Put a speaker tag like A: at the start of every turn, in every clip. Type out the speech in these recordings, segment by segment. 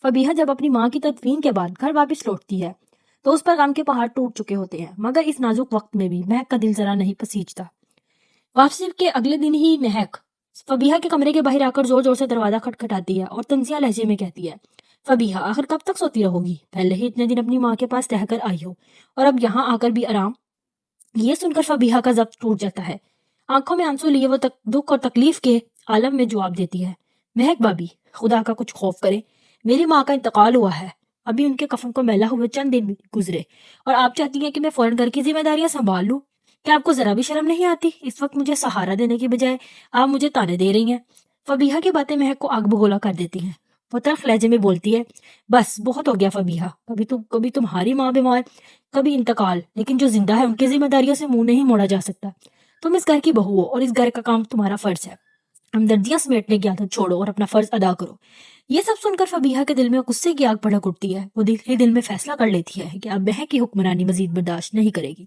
A: فبیہا جب اپنی ماں کی تدفین کے بعد گھر واپس لوٹتی ہے تو اس پر غم کے پہاڑ ٹوٹ چکے ہوتے ہیں، مگر اس نازک وقت میں بھی مہک کا دل ذرا نہیں پسیجتا۔ واپسی کے اگلے دن ہی مہک فبیہا کے کمرے کے باہر آ کر زور زور سے دروازہ کھٹکھٹاتی ہے اور طنزیہ لہجے میں کہتی ہے، فبیہا آخر کب تک سوتی رہو گی؟ پہلے ہی اتنے دن اپنی ماں کے پاس رہ کر آئی ہو اور اب یہاں آ کر بھی آرام؟ یہ سن کر فبیہا کا ضبط ٹوٹ جاتا ہے۔ آنکھوں میں آنسو لیے وہ دکھ اور تکلیف کے عالم میں جواب دیتی ہے، مہک بابی، خدا کا کچھ خوف کرے، میری ماں کا انتقال ہوا ہے، ابھی ان کے کفن کو میلا ہوئے چند دن گزرے اور آپ چاہتی ہیں کہ میں فوراً گھر کی ذمہ داریاں سنبھال لوں؟ کیا آپ کو ذرا بھی شرم نہیں آتی؟ اس وقت مجھے سہارا دینے کی بجائے آپ مجھے تانے دے رہی ہیں۔ فبیہا کی باتیں مہک کو آگ بگولا کر دیتی ہیں۔ وہ تلخ لہجے میں بولتی ہے، بس بہت ہو گیا فبیہا، کبھی تمہاری ماں بیمار، کبھی انتقال، لیکن جو زندہ ہے ان کی ذمہ داریوں سے منہ نہیں موڑا جا سکتا۔ تم اس گھر کی بہو ہو اور اس گھر کا کام تمہارا فرض ہے۔ ہمدردیاں سمیٹنے کی عادت چھوڑو اور اپنا فرض ادا کرو۔ یہ سب سن کر فبیہا کے دل میں غصے کی آگ بھڑک اٹھتی ہے۔ وہ دل میں فیصلہ کر لیتی ہے کہ اب مہک کی حکمرانی مزید برداشت نہیں کرے گی۔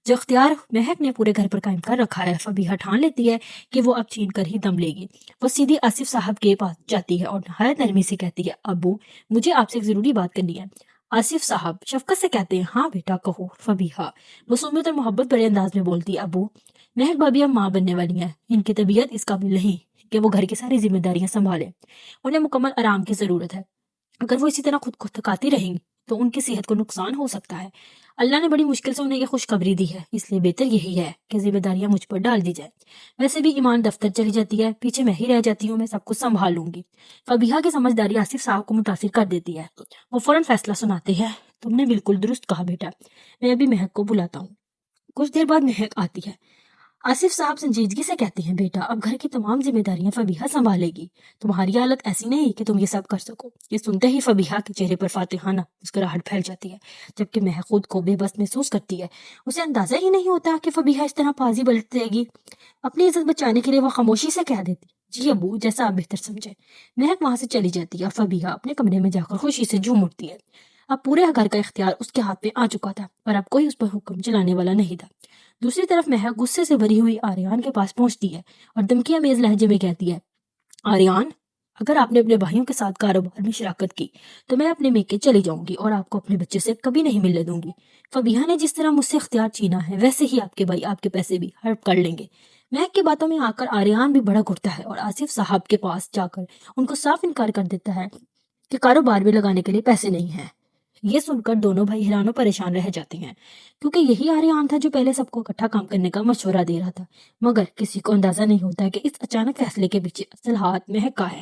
A: جو اختیار مہک نے پورے گھر پر قائم کر رکھا ہے، فبیہا ٹھان لیتی ہے کہ وہ اب چھین کر ہی دم لے گی۔ وہ سیدھی آصف صاحب کے پاس جاتی ہے اور نہایت نرمی سے کہتی ہے، ابو، مجھے آپ سے ایک ضروری بات کرنی ہے۔ آصف صاحب شفقت سے کہتے ہیں، ہاں بیٹا کہو۔ فبیہا معصومیت اور محبت بڑے انداز میں بولتی ہے، ابو، مہک بھابھی اب ماں بننے والی ہیں، ان کی طبیعت اس قابل نہیں کہ وہ گھر کی ساری ذمہ داریاں سنبھالیں، انہیں مکمل آرام کی ضرورت ہے۔ اگر وہ اسی طرح خود کو تھکاتی رہیں گی تو ان کی صحت کو نقصان ہو سکتا ہے۔ اللہ نے بڑی مشکل سے انہیں یہ خوشخبری دی ہے، اس لیے بہتر یہی ہے کہ ذمہ داریاں مجھ پر ڈال دی جائیں۔ ویسے بھی ایمان دفتر چلی جاتی ہے، پیچھے میں ہی رہ جاتی ہوں، میں سب کچھ سنبھال لوں گی۔ فبیہا کی سمجھداری آصف صاحب کو متاثر کر دیتی ہے۔ وہ فوراً فیصلہ سناتے ہیں، تم نے بالکل درست کہا بیٹا، میں ابھی مہک کو بلاتا ہوں۔ کچھ دیر بعد مہک آتی ہے۔ آصف صاحب سنجیدگی سے کہتے ہیں، بیٹا اب گھر کی تمام ذمہ داریاں فبیہا سنبھالے گی، تمہاری حالت ایسی نہیں کہ تم یہ سب کر سکو۔ یہ سنتے ہی فبیہا کے چہرے پر فاتحانہ مسکراہٹ پھیل جاتی ہے، جبکہ مہک خود کو بے بس محسوس کرتی ہے۔ اسے اندازہ ہی نہیں ہوتا کہ فبیہا اس طرح بازی پلٹ دے گی۔ اپنی عزت بچانے کے لیے وہ خاموشی سے کہہ دیتی، جی ابو، جیسا آپ بہتر سمجھے۔ مہک وہاں سے چلی جاتی ہے اور فبیہا اپنے کمرے میں جا کر خوشی سے جھوم اٹھتی ہے۔ اب پورے گھر کا اختیار اس کے ہاتھ میں آ چکا تھا اور اب کوئی اس پر حکم چلانے والا نہیں تھا۔ دوسری طرف مہک غصے سے بھری ہوئی آریان کے پاس پہنچتی ہے اور دھمکیاں میز لہجے میں کہتی ہے، آریان، اگر آپ نے اپنے بھائیوں کے ساتھ کاروبار میں شراکت کی تو میں اپنے میکے چلی جاؤں گی اور آپ کو اپنے بچے سے کبھی نہیں ملنے دوں گی۔ فبیہا نے جس طرح مجھ سے اختیار چھینا ہے ویسے ہی آپ کے بھائی آپ کے پیسے بھی ہڑپ کر لیں گے۔ مہک کی باتوں میں آ کر آریان بھی بھڑک اٹھتا ہے اور آصف صاحب کے پاس جا کر ان کو صاف انکار کر دیتا ہے کہ کاروبار میں لگانے کے لیے پیسے نہیں ہیں۔ یہ سن کر دونوں بھائی حیران و پریشان رہ جاتے ہیں، کیونکہ یہی آریان تھا جو پہلے سب کو اکٹھا کام کرنے کا مشورہ دے رہا تھا، مگر کسی کو اندازہ نہیں ہوتا کہ اس اچانک فیصلے کے پیچھے اصل ہاتھ مہک کا ہے۔